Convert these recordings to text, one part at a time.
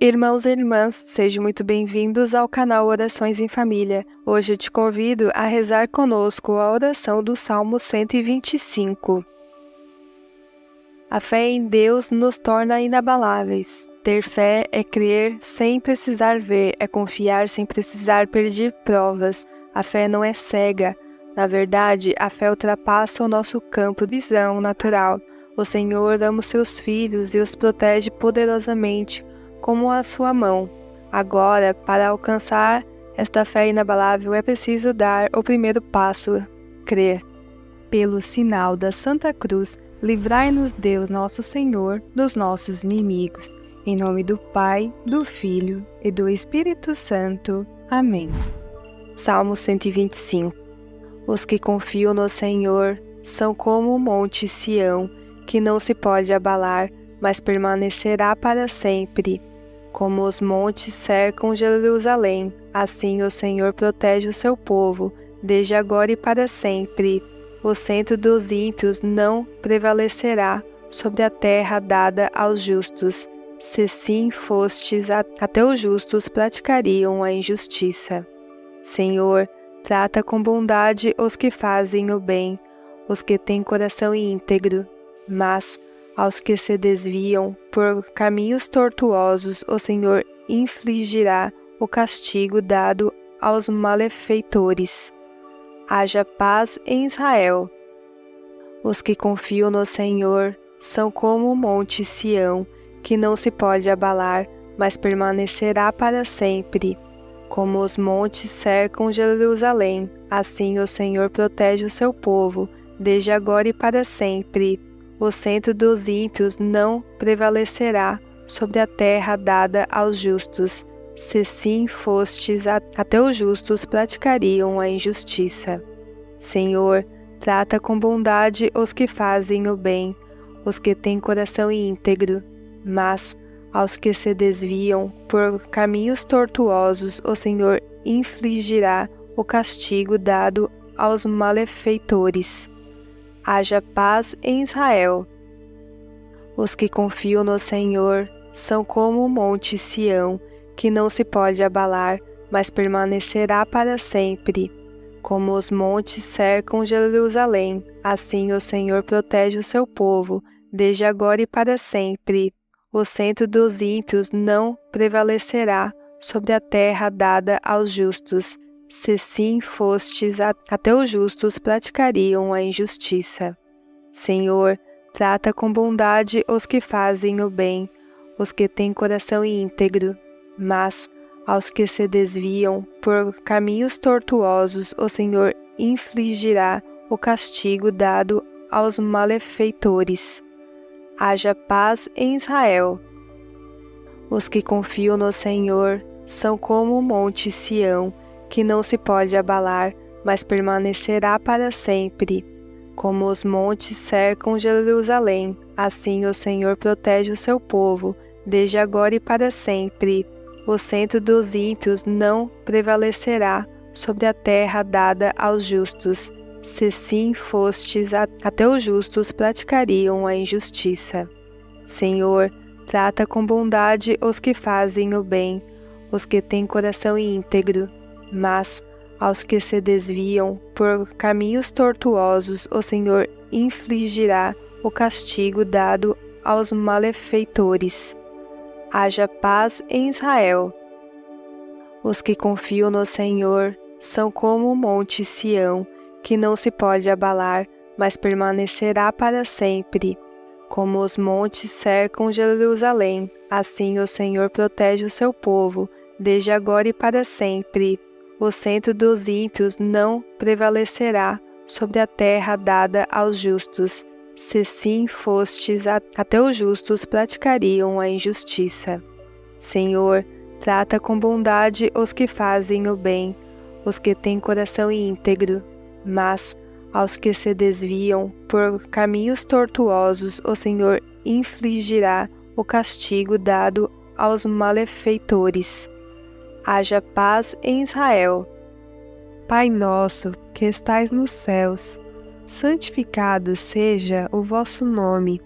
Irmãos e irmãs, sejam muito bem-vindos ao canal Orações em Família. Hoje eu te convido a rezar conosco a oração do Salmo 125. A fé em Deus nos torna inabaláveis. Ter fé é crer sem precisar ver, é confiar sem precisar pedir provas. A fé não é cega. Na verdade, a fé ultrapassa o nosso campo de visão natural. O Senhor ama os seus filhos e os protege poderosamente, como a sua mão. Agora, para alcançar esta fé inabalável, é preciso dar o primeiro passo, crer. Pelo sinal da Santa Cruz, livrai-nos Deus nosso Senhor dos nossos inimigos. Em nome do Pai, do Filho e do Espírito Santo. Amém. Salmo 125. Os que confiam no Senhor são como o monte Sião, que não se pode abalar, mas permanecerá para sempre. Como os montes cercam Jerusalém, assim o Senhor protege o seu povo, desde agora e para sempre. O centro dos ímpios não prevalecerá sobre a terra dada aos justos. Se sim fostes, até os justos praticariam a injustiça. Senhor, trata com bondade os que fazem o bem, os que têm coração íntegro, mas aos que se desviam por caminhos tortuosos, o Senhor infligirá o castigo dado aos malefeitores. Haja paz em Israel. Os que confiam no Senhor são como o monte Sião, que não se pode abalar, mas permanecerá para sempre. Como os montes cercam Jerusalém, assim o Senhor protege o seu povo, desde agora e para sempre. O centro dos ímpios não prevalecerá sobre a terra dada aos justos. Se sim fostes, até os justos praticariam a injustiça. Senhor, trata com bondade os que fazem o bem, os que têm coração íntegro, mas aos que se desviam por caminhos tortuosos, o Senhor infligirá o castigo dado aos malefeitores. Haja paz em Israel. Os que confiam no Senhor são como o monte Sião, que não se pode abalar, mas permanecerá para sempre. Como os montes cercam Jerusalém, assim o Senhor protege o seu povo, desde agora e para sempre. O centro dos ímpios não prevalecerá sobre a terra dada aos justos. Se sim fostes, até os justos praticariam a injustiça. Senhor, trata com bondade os que fazem o bem, os que têm coração íntegro, mas aos que se desviam por caminhos tortuosos, o Senhor infligirá o castigo dado aos malefeitores. Haja paz em Israel. Os que confiam no Senhor são como o monte Sião, que não se pode abalar, mas permanecerá para sempre. Como os montes cercam Jerusalém, assim o Senhor protege o seu povo, desde agora e para sempre. O centro dos ímpios não prevalecerá sobre a terra dada aos justos. Se sim fostes, até os justos praticariam a injustiça. Senhor, trata com bondade os que fazem o bem, os que têm coração íntegro, mas aos que se desviam por caminhos tortuosos, o Senhor infligirá o castigo dado aos malefeitores. Haja paz em Israel. Os que confiam no Senhor são como o monte Sião, que não se pode abalar, mas permanecerá para sempre. Como os montes cercam Jerusalém, assim o Senhor protege o seu povo, desde agora e para sempre. O centro dos ímpios não prevalecerá sobre a terra dada aos justos. Se sim fostes, até os justos praticariam a injustiça. Senhor, trata com bondade os que fazem o bem, os que têm coração íntegro, mas aos que se desviam por caminhos tortuosos, o Senhor infligirá o castigo dado aos malefeitores. Haja paz em Israel. Pai nosso, que estais nos céus, santificado seja o vosso nome.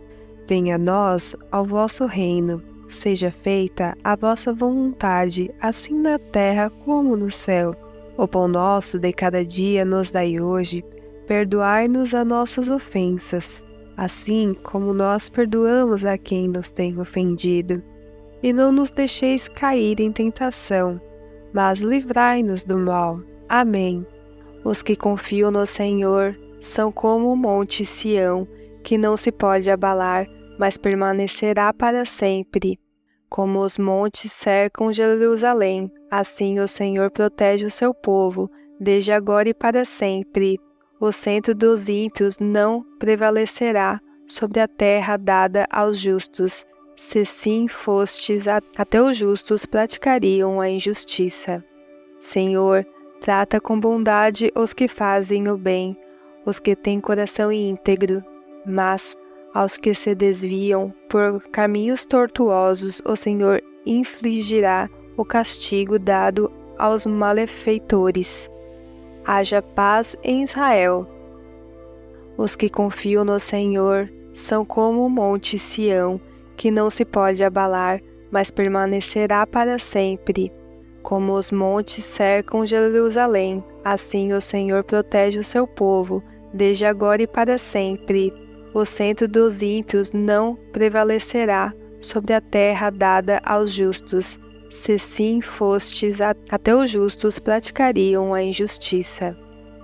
Venha a nós o vosso reino. seja feita a vossa vontade, assim na terra como no céu. O pão nosso de cada dia nos dai hoje, perdoai-nos as nossas ofensas, assim como nós perdoamos a quem nos tem ofendido. E não nos deixeis cair em tentação, mas livrai-nos do mal. Amém. Os que confiam no Senhor são como o monte Sião, que não se pode abalar, mas permanecerá para sempre. Como os montes cercam Jerusalém, assim o Senhor protege o seu povo, desde agora e para sempre. O centro dos ímpios não prevalecerá sobre a terra dada aos justos. Se sim fostes, até os justos praticariam a injustiça. Senhor, trata com bondade os que fazem o bem, os que têm coração íntegro, mas aos que se desviam por caminhos tortuosos, o Senhor infligirá o castigo dado aos malefeitores. Haja paz em Israel. Os que confiam no Senhor são como o monte Sião, que não se pode abalar, mas permanecerá para sempre. Como os montes cercam Jerusalém, assim o Senhor protege o seu povo, desde agora e para sempre. O centro dos ímpios não prevalecerá sobre a terra dada aos justos. Se sim fostes, até os justos praticariam a injustiça.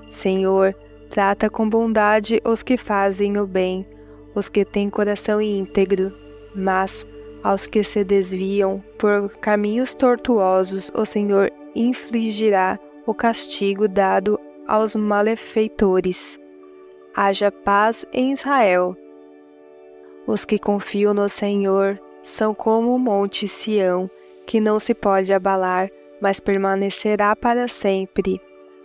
Senhor, trata com bondade os que fazem o bem, os que têm coração íntegro, mas aos que se desviam por caminhos tortuosos, o Senhor infligirá o castigo dado aos malefeitores. Haja paz em Israel. Os que confiam no Senhor são como o monte Sião, que não se pode abalar, mas permanecerá para sempre.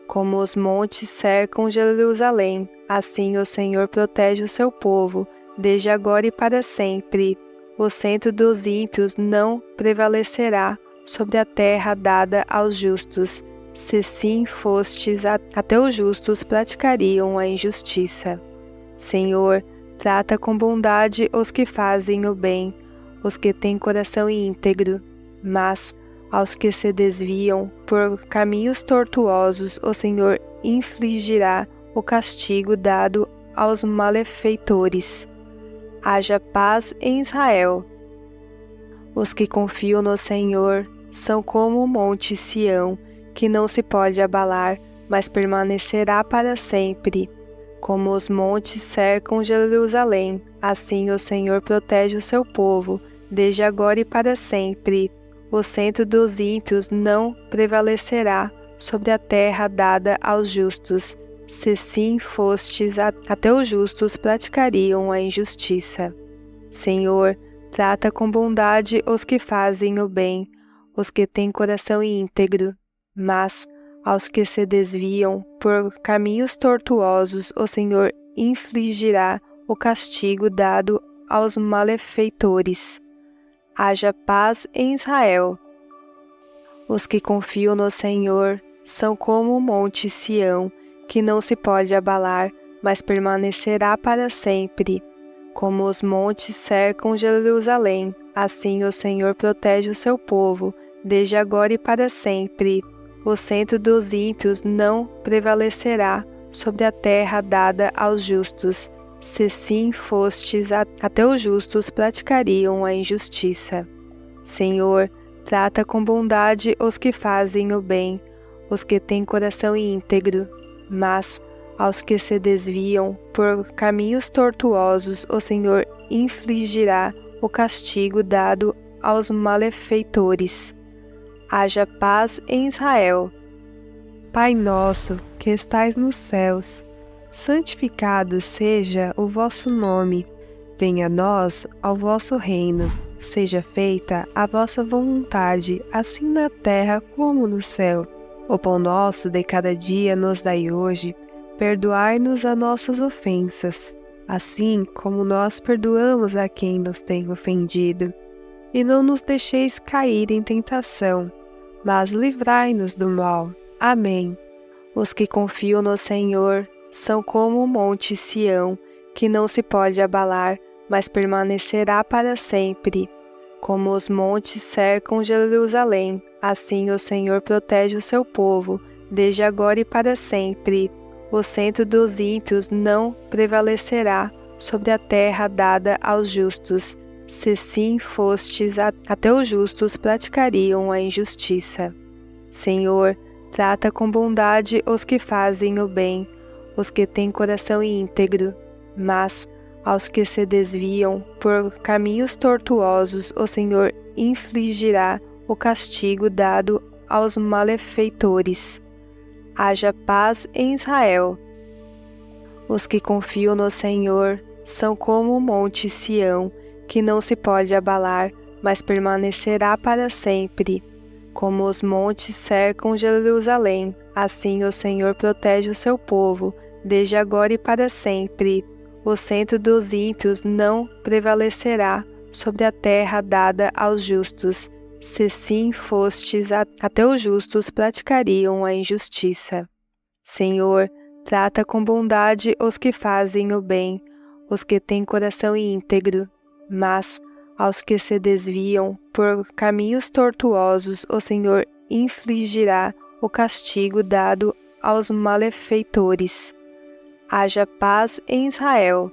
Como os montes cercam Jerusalém, assim o Senhor protege o seu povo, desde agora e para sempre. O centro dos ímpios não prevalecerá sobre a terra dada aos justos. Se sim fostes, até os justos praticariam a injustiça. Senhor, trata com bondade os que fazem o bem, os que têm coração íntegro, mas aos que se desviam por caminhos tortuosos, o Senhor infligirá o castigo dado aos malefeitores. Haja paz em Israel. Os que confiam no Senhor são como o monte Sião, que não se pode abalar, mas permanecerá para sempre. Como os montes cercam Jerusalém, assim o Senhor protege o seu povo, desde agora e para sempre. O centro dos ímpios não prevalecerá sobre a terra dada aos justos. Se sim fostes, até os justos praticariam a injustiça. Senhor, trata com bondade os que fazem o bem, os que têm coração íntegro, mas aos que se desviam por caminhos tortuosos, o Senhor infligirá o castigo dado aos malefeitores. Haja paz em Israel. Os que confiam no Senhor são como o monte Sião, que não se pode abalar, mas permanecerá para sempre. Como os montes cercam Jerusalém, assim o Senhor protege o seu povo, desde agora e para sempre. O centro dos ímpios não prevalecerá sobre a terra dada aos justos. Se sim fostes, até os justos praticariam a injustiça. Senhor, trata com bondade os que fazem o bem, os que têm coração íntegro, mas aos que se desviam por caminhos tortuosos, o Senhor infligirá o castigo dado aos malefeitores. Haja paz em Israel. Pai nosso, que estais nos céus, santificado seja o vosso nome. Venha a nós ao vosso reino. Seja feita a vossa vontade, assim na terra como no céu. O pão nosso de cada dia nos dai hoje. Perdoai-nos as nossas ofensas, assim como nós perdoamos a quem nos tem ofendido. E não nos deixeis cair em tentação, mas livrai-nos do mal. Amém. Os que confiam no Senhor são como o monte Sião, que não se pode abalar, mas permanecerá para sempre. Como os montes cercam Jerusalém, assim o Senhor protege o seu povo, desde agora e para sempre. O centro dos ímpios não prevalecerá sobre a terra dada aos justos. Se sim fostes, até os justos praticariam a injustiça. Senhor, trata com bondade os que fazem o bem, os que têm coração íntegro, mas aos que se desviam por caminhos tortuosos, o Senhor infligirá o castigo dado aos malefeitores. Haja paz em Israel. Os que confiam no Senhor são como o monte Sião, que não se pode abalar, mas permanecerá para sempre. Como os montes cercam Jerusalém, assim o Senhor protege o seu povo, desde agora e para sempre. O centro dos ímpios não prevalecerá sobre a terra dada aos justos. Se sim fostes, até os justos praticariam a injustiça. Senhor, trata com bondade os que fazem o bem, os que têm coração íntegro, mas aos que se desviam por caminhos tortuosos, o Senhor infligirá o castigo dado aos malefeitores. Haja paz em Israel.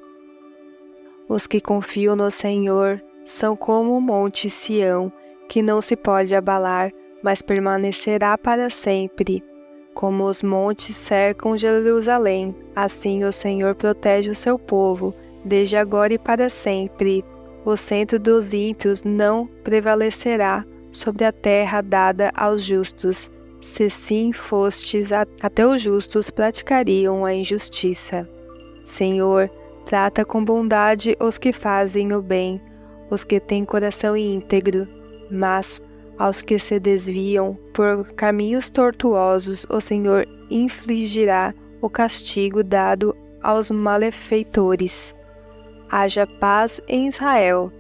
Os que confiam no Senhor são como o monte Sião, que não se pode abalar, mas permanecerá para sempre. Como os montes cercam Jerusalém, assim o Senhor protege o seu povo, desde agora e para sempre. O centro dos ímpios não prevalecerá sobre a terra dada aos justos. Se sim fostes, até os justos praticariam a injustiça. Senhor, trata com bondade os que fazem o bem, os que têm coração íntegro, mas aos que se desviam por caminhos tortuosos, o Senhor infligirá o castigo dado aos malefeitores. Haja paz em Israel.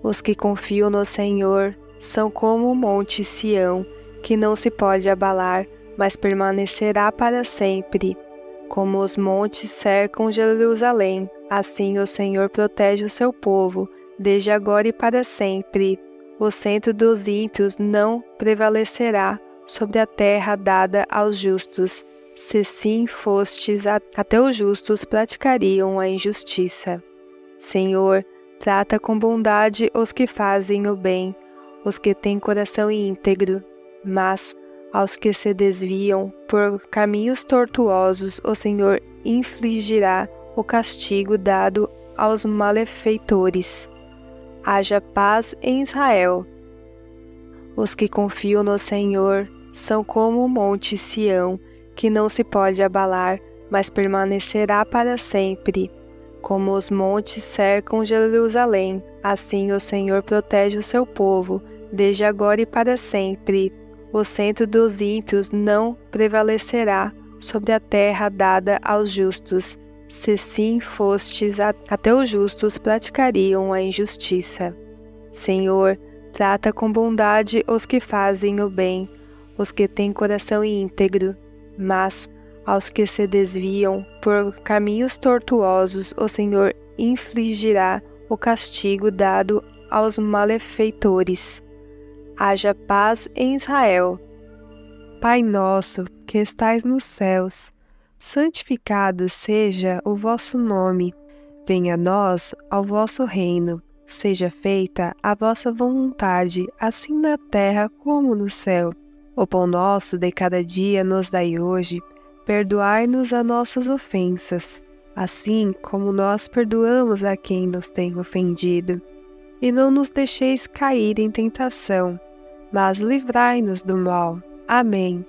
Os que confiam no Senhor são como o monte Sião, que não se pode abalar, mas permanecerá para sempre. Como os montes cercam Jerusalém, assim o Senhor protege o seu povo, desde agora e para sempre. O centro dos ímpios não prevalecerá sobre a terra dada aos justos. Se sim fostes, até os justos praticariam a injustiça. Senhor, trata com bondade os que fazem o bem, os que têm coração íntegro, mas aos que se desviam por caminhos tortuosos, o Senhor infligirá o castigo dado aos malefeitores. Haja paz em Israel. Os que confiam no Senhor são como o monte Sião, que não se pode abalar, mas permanecerá para sempre. Como os montes cercam Jerusalém, assim o Senhor protege o seu povo, desde agora e para sempre. O centro dos ímpios não prevalecerá sobre a terra dada aos justos. Se sim fostes, até os justos praticariam a injustiça. Senhor, trata com bondade os que fazem o bem, os que têm coração íntegro, mas aos que se desviam por caminhos tortuosos, o Senhor infligirá o castigo dado aos malefeitores. Haja paz em Israel. Pai nosso, que estais nos céus, santificado seja o vosso nome. Venha a nós ao vosso reino. Seja feita a vossa vontade, assim na terra como no céu. O pão nosso de cada dia nos dai hoje. Perdoai-nos as nossas ofensas, assim como nós perdoamos a quem nos tem ofendido. E não nos deixeis cair em tentação, mas livrai-nos do mal. Amém.